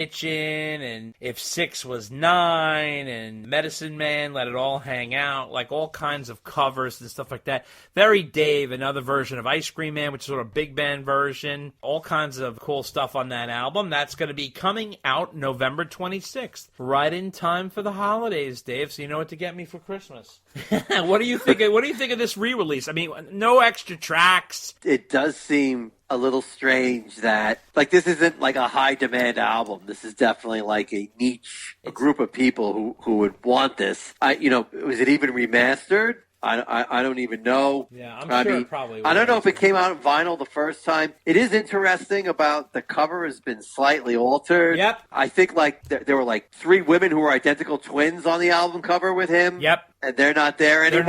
Kitchen, and If 6 Was 9, and Medicine Man, Let It All Hang Out, like all kinds of covers and stuff like that. Very Dave, another version of Ice Cream Man, which is sort of a big band version. All kinds of cool stuff on that album. That's going to be coming out November 26th, right in time for the holidays, Dave, so you know what to get me for Christmas. What do you think of this re-release? I mean, no extra tracks. It does seem a little strange that, like, this isn't like a high-demand album. This is definitely like a niche group of people who would want this. Was it even remastered? I don't even know. Yeah, I'm sure it probably was. I don't know if it came out on vinyl the first time. It is interesting about the cover has been slightly altered. Yep. I think like there were like 3 women who were identical twins on the album cover with him. Yep. And they're not there anymore.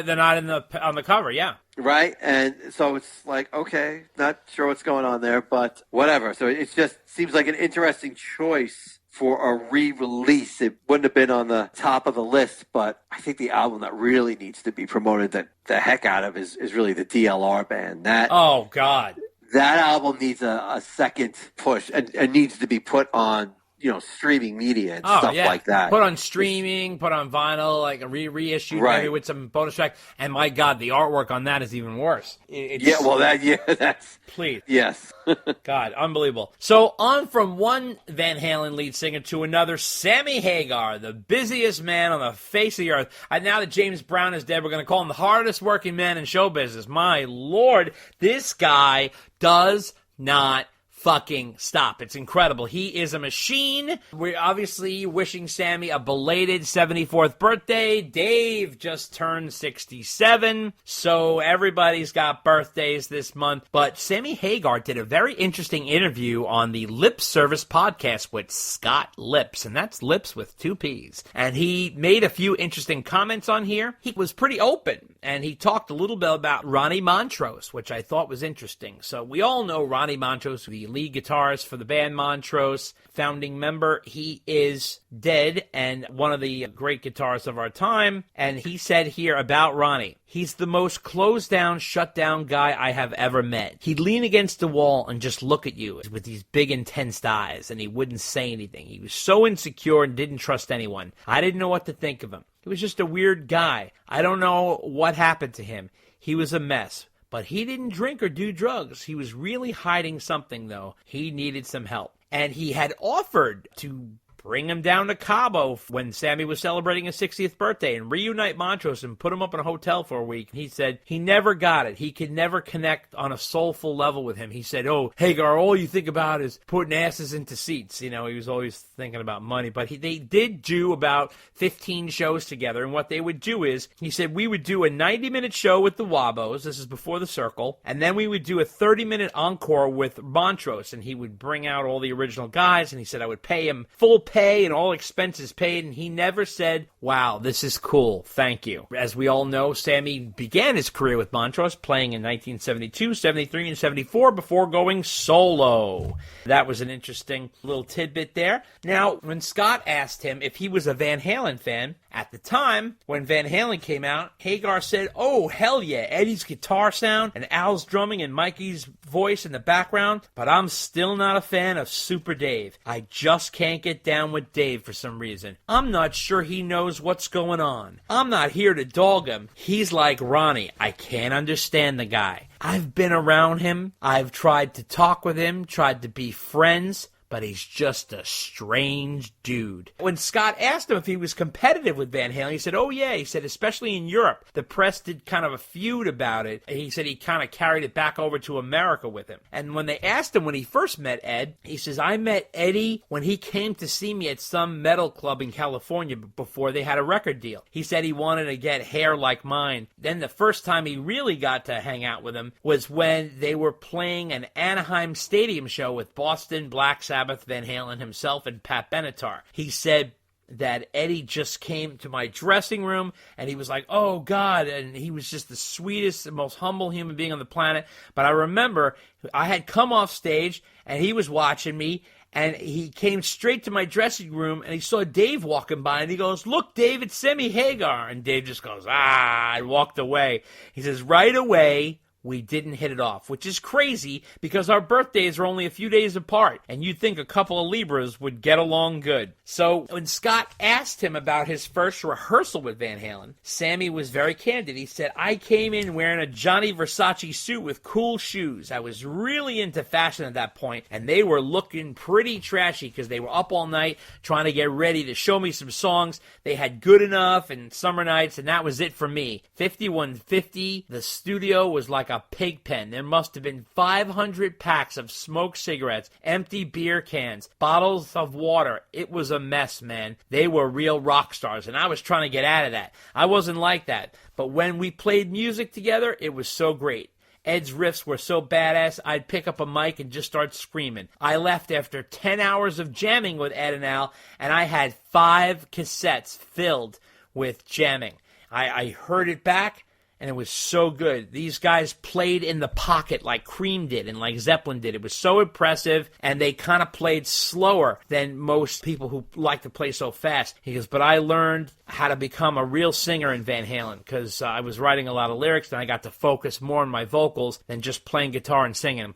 They're not on the cover, yeah. Right, and so it's like, okay, not sure what's going on there, but whatever. So it just seems like an interesting choice for a re-release. It wouldn't have been on the top of the list, but I think the album that really needs to be promoted the heck out of is really the DLR Band. Oh, God. That album needs a second push and needs to be put on, streaming media and stuff like that. Put on streaming, put on vinyl, like a reissue maybe with some bonus track. And my God, the artwork on that is even worse. That's... Please. Yes. God, unbelievable. So on from one Van Halen lead singer to another, Sammy Hagar, the busiest man on the face of the earth. And now that James Brown is dead, we're going to call him the hardest working man in show business. My Lord, this guy does not fucking stop. It's incredible. He is a machine. We're obviously wishing Sammy a belated 74th birthday. Dave just turned 67, so everybody's got birthdays this month. But Sammy Hagar did a very interesting interview on the Lip Service podcast with Scott Lips, and that's Lips with 2 P's. And he made a few interesting comments on here. He was pretty open, and he talked a little bit about Ronnie Montrose, which I thought was interesting. So we all know Ronnie Montrose, the lead guitarist for the band Montrose, founding member. He is dead and one of the great guitarists of our time. And he said here about Ronnie, he's the most closed down, shut down guy I have ever met. He'd lean against the wall and just look at you with these big, intense eyes, and he wouldn't say anything. He was so insecure and didn't trust anyone. I didn't know what to think of him. He was just a weird guy. I don't know what happened to him. He was a mess. But he didn't drink or do drugs. He was really hiding something, though. He needed some help. And he had offered to bring him down to Cabo when Sammy was celebrating his 60th birthday and reunite Montrose and put him up in a hotel for a week. He said he never got it. He could never connect on a soulful level with him. He said, oh, Hagar, all you think about is putting asses into seats. He was always thinking about money. But they did do about 15 shows together. And what they would do is, he said, we would do a 90-minute show with the Wabos. This is before the Circle. And then we would do a 30-minute encore with Montrose. And he would bring out all the original guys. And he said I would pay him full pay and all expenses paid, and he never said, wow, this is cool, thank you. As we all know, Sammy began his career with Montrose, playing in 1972, 73, and 74 before going solo. That was an interesting little tidbit there. Now, when Scott asked him if he was a Van Halen fan, at the time, when Van Halen came out, Hagar said, oh, hell yeah, Eddie's guitar sound and Al's drumming and Mikey's voice in the background, but I'm still not a fan of Super Dave. I just can't get down with Dave for some reason. I'm not sure he knows what's going on. I'm not here to dog him. He's like Ronnie. I can't understand the guy. I've been around him. I've tried to talk with him, tried to be friends, but he's just a strange dude. When Scott asked him if he was competitive with Van Halen, he said, oh yeah, he said, especially in Europe. The press did kind of a feud about it. He said he kind of carried it back over to America with him. And when they asked him when he first met Ed, he says, I met Eddie when he came to see me at some metal club in California before they had a record deal. He said he wanted to get hair like mine. Then the first time he really got to hang out with him was when they were playing an Anaheim Stadium show with Boston, Black Sabbath, Van Halen himself, and Pat Benatar. He said that Eddie just came to my dressing room and he was like, oh God, and he was just the sweetest, most humble human being on the planet. But I remember I had come off stage and he was watching me, and he came straight to my dressing room and he saw Dave walking by and he goes, look, Dave, it's Sammy Hagar. And Dave just goes, and walked away. He says, right away, we didn't hit it off, which is crazy because our birthdays are only a few days apart, and you'd think a couple of Libras would get along good. So when Scott asked him about his first rehearsal with Van Halen, Sammy was very candid. He said, I came in wearing a Johnny Versace suit with cool shoes. I was really into fashion at that point, and they were looking pretty trashy because they were up all night trying to get ready to show me some songs. They had Good Enough and Summer Nights, and that was it for me. 5150, the studio was like a pig pen. There must have been 500 packs of smoked cigarettes, empty beer cans, bottles of water. It was a mess, man. They were real rock stars, and I was trying to get out of that. I wasn't like that. But when we played music together, it was so great. Ed's riffs were so badass, I'd pick up a mic and just start screaming. I left after 10 hours of jamming with Ed and Al, and I had 5 cassettes filled with jamming. I heard it back, and it was so good. These guys played in the pocket like Cream did and like Zeppelin did. It was so impressive, and they kind of played slower than most people who like to play so fast. He goes, but I learned how to become a real singer in Van Halen because I was writing a lot of lyrics, and I got to focus more on my vocals than just playing guitar and singing.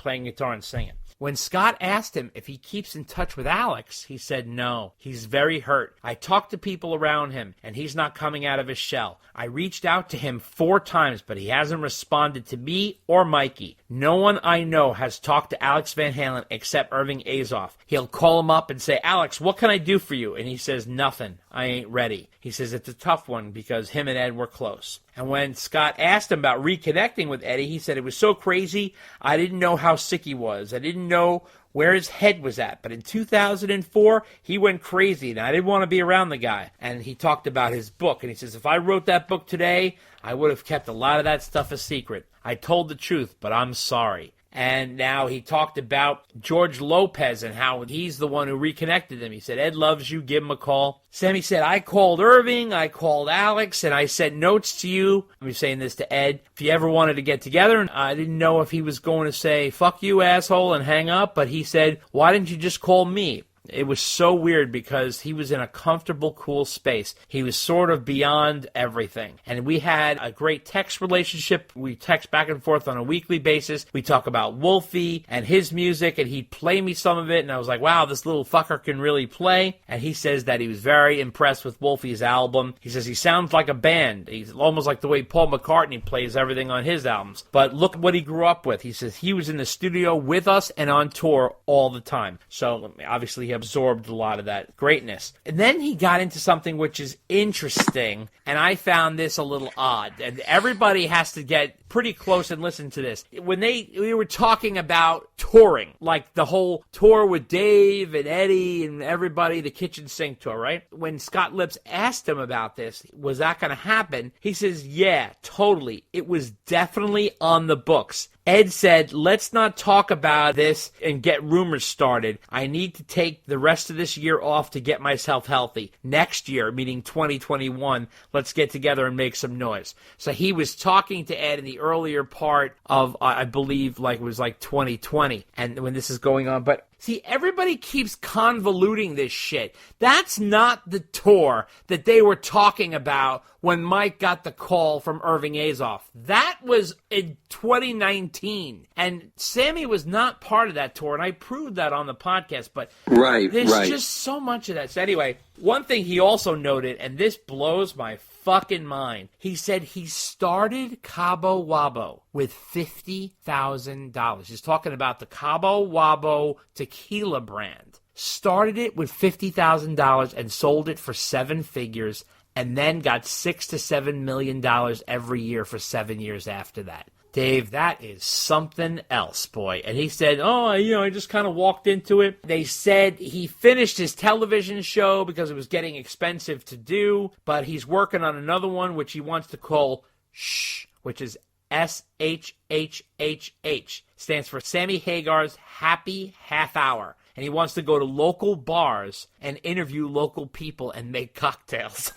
When Scott asked him if he keeps in touch with Alex, he said no. He's very hurt. I talked to people around him, and he's not coming out of his shell. I reached out to him 4 times, but he hasn't responded to me or Mikey. No one I know has talked to Alex Van Halen except Irving Azoff. He'll call him up and say, Alex, what can I do for you? And he says, nothing. I ain't ready. He says it's a tough one because him and Ed were close. And when Scott asked him about reconnecting with Eddie, he said it was so crazy, I didn't know how sick he was. I didn't know where his head was at. But in 2004, he went crazy, and I didn't want to be around the guy. And he talked about his book, and he says, if I wrote that book today, I would have kept a lot of that stuff a secret. I told the truth, but I'm sorry. And now he talked about George Lopez and how he's the one who reconnected them. He said, Ed loves you, give him a call. Sammy said, I called Irving, I called Alex, and I sent notes to you. I'm saying this to Ed. If you ever wanted to get together, and I didn't know if he was going to say, fuck you, asshole, and hang up, but he said, why didn't you just call me? It was so weird because he was in a comfortable, cool space. He was sort of beyond everything. And we had a great text relationship. We text back and forth on a weekly basis. We talk about Wolfie and his music, and he'd play me some of it. And I was like, wow, this little fucker can really play. And he says that he was very impressed with Wolfie's album. He says he sounds like a band. He's almost like the way Paul McCartney plays everything on his albums. But look what he grew up with. He says he was in the studio with us and on tour all the time. So obviously he absorbed a lot of that greatness. And then he got into something which is interesting, and I found this a little odd. And everybody has to get pretty close and listen to this. When we were talking about touring, like the whole tour with Dave and Eddie and everybody, the kitchen sink tour, right? When Scott Lips asked him about this, was that going to happen? He says, yeah, totally. It was definitely on the books. Ed said, let's not talk about this and get rumors started. I need to take the rest of this year off to get myself healthy. Next year, meaning 2021, let's get together and make some noise. So he was talking to Ed in the earlier part of, I believe, like it was like 2020, and when this is going on. But see, everybody keeps convoluting this shit. That's not the tour that they were talking about when Mike got the call from Irving Azoff. That was in 2019. And Sammy was not part of that tour, and I proved that on the podcast. But there's just so much of that. So anyway, one thing he also noted, and this blows my fucking mind. He said he started Cabo Wabo with $50,000. He's talking about the Cabo Wabo tequila brand. Started it with $50,000 and sold it for 7 figures, and then got $6 to $7 million every year for 7 years after that. Dave, that is something else, boy. And he said, I just kind of walked into it. They said he finished his television show because it was getting expensive to do, but he's working on another one, which he wants to call SHH, which is SHHHH. Stands for Sammy Hagar's Happy Half Hour. And he wants to go to local bars and interview local people and make cocktails.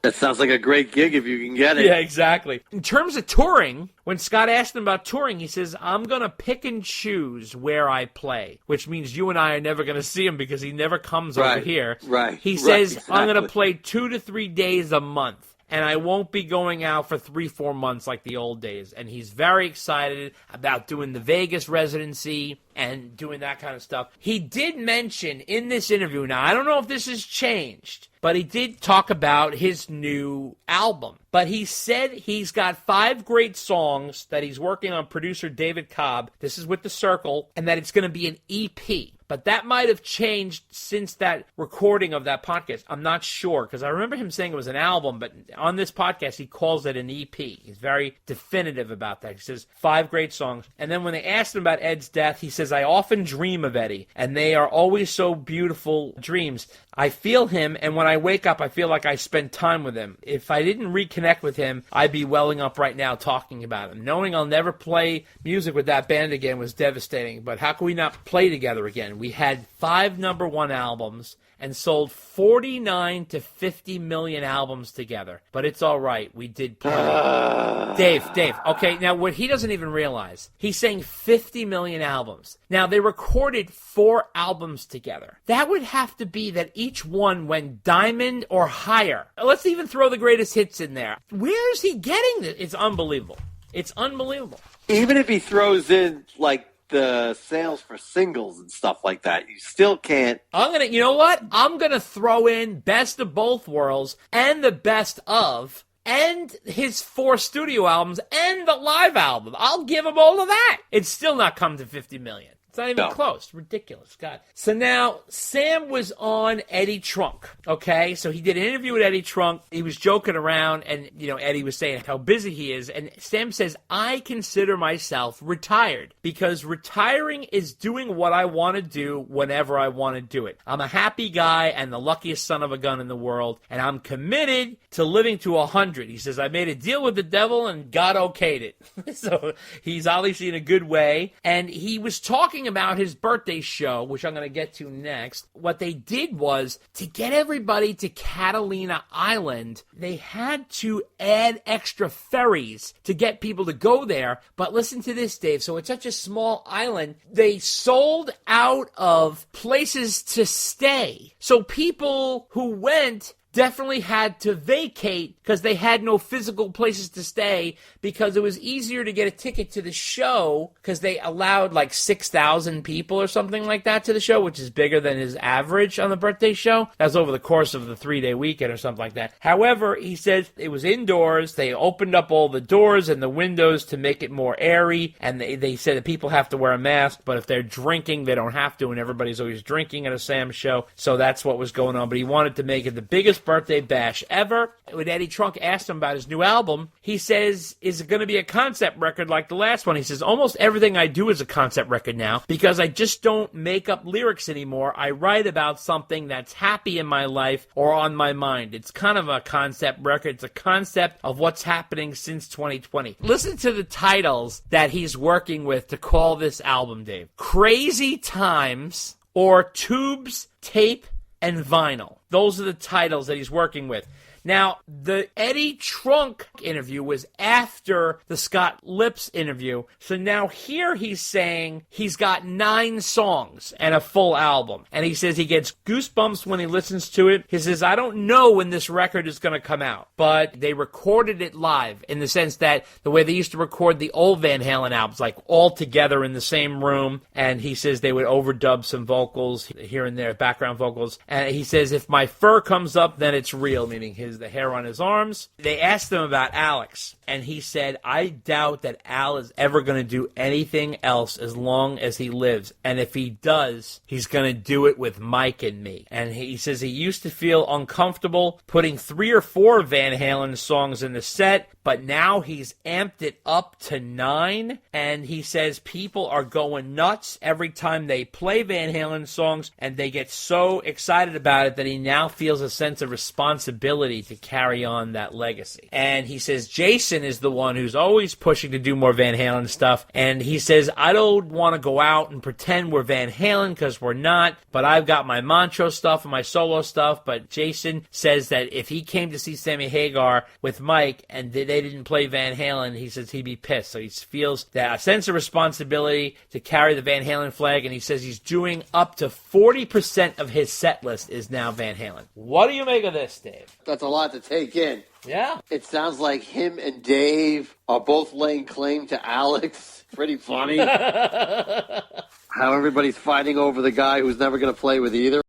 That sounds like a great gig if you can get it. Yeah, exactly. In terms of touring, when Scott asked him about touring, he says, I'm going to pick and choose where I play, which means you and I are never going to see him because he never comes over here. Right. He says, exactly. I'm going to play 2 to 3 days a month. and I won't be going out for 3-4 months like the old days. And he's very excited about doing the Vegas residency and doing that kind of stuff. He did mention in this interview, now I don't know if this has changed, but he did talk about his new album. But he said he's got 5 great songs that he's working on, producer David Cobb. This is with The Circle, and that it's going to be an EP. But that might have changed since that recording of that podcast. I'm not sure, because I remember him saying it was an album, but on this podcast, he calls it an EP. He's very definitive about that. He says 5 great songs. And then when they asked him about Ed's death, he says, I often dream of Eddie, and they are always so beautiful dreams. I feel him, and when I wake up, I feel like I spent time with him. If I didn't reconnect with him, I'd be welling up right now talking about him. Knowing I'll never play music with that band again was devastating, but how can we not play together again? We had 5 number 1 albums and sold 49 to 50 million albums together. But it's all right. We did play. Dave. Okay, now what he doesn't even realize, he's saying 50 million albums. Now, they recorded 4 albums together. That would have to be that each one went diamond or higher. Let's even throw the greatest hits in there. Where is he getting this? It's unbelievable. It's unbelievable. Even if he throws in, like, the sales for singles and stuff like that, you still can't. You know what? I'm going to throw in Best of Both Worlds and the Best of, and his 4 studio albums and the live album. I'll give him all of that. It's still not come to 50 million. It's not even close. Ridiculous. God. So now, Sam was on Eddie Trunk, okay? So he did an interview with Eddie Trunk. He was joking around, and, Eddie was saying how busy he is. And Sam says, I consider myself retired because retiring is doing what I want to do whenever I want to do it. I'm a happy guy and the luckiest son of a gun in the world, and I'm committed to living to 100. He says, I made a deal with the devil, and God okayed it. So he's obviously in a good way. And he was talking about his birthday show, which I'm going to get to next. What they did was, to get everybody to Catalina Island, they had to add extra ferries to get people to go there. But listen to this, Dave. So it's such a small island, they sold out of places to stay. So people who went definitely had to vacate because they had no physical places to stay, because it was easier to get a ticket to the show because they allowed like 6,000 people or something like that to the show, which is bigger than his average on the birthday show. That was over the course of the 3-day weekend or something like that. However, he said it was indoors. They opened up all the doors and the windows to make it more airy, and they said that people have to wear a mask, but if they're drinking, they don't have to, and everybody's always drinking at a Sam show. So that's what was going on, but he wanted to make it the biggest birthday bash ever. When Eddie Trunk asked him about his new album, he says, is it going to be a concept record like the last one? He says, almost everything I do is a concept record now because I just don't make up lyrics anymore. I write about something that's happy in my life or on my mind. It's kind of a concept record. It's a concept of what's happening since 2020. Listen to the titles that he's working with to call this album, Dave. Crazy Times or Tubes, Tape, and Vinyl. Those are the titles that he's working with. Now, the Eddie Trunk interview was after the Scott Lips interview. So now here he's saying he's got 9 songs and a full album. And he says he gets goosebumps when he listens to it. He says, I don't know when this record is going to come out. But they recorded it live in the sense that the way they used to record the old Van Halen albums, like all together in the same room. And he says they would overdub some vocals here and there, background vocals. And he says, if my fur comes up, then it's real, meaning the hair on his arms. They asked him about Alex, and he said, I doubt that Al is ever going to do anything else as long as he lives. And if he does, he's going to do it with Mike and me. And he says he used to feel uncomfortable putting 3 or 4 Van Halen songs in the set, but now he's amped it up to 9. And he says people are going nuts every time they play Van Halen songs, and they get so excited about it that he now feels a sense of responsibility to carry on that legacy. And he says Jason is the one who's always pushing to do more Van Halen stuff, and he says, I don't want to go out and pretend we're Van Halen because we're not, but I've got my Montreux stuff and my solo stuff. But Jason says that if he came to see Sammy Hagar with Mike and they didn't play Van Halen, he says he'd be pissed. So he feels that a sense of responsibility to carry the Van Halen flag, and he says he's doing up to 40% of his set list is now Van Halen. What do you make of this, Dave? That's a lot to take in. Yeah. It sounds like him and Dave are both laying claim to Alex. Pretty funny. How everybody's fighting over the guy who's never going to play with either.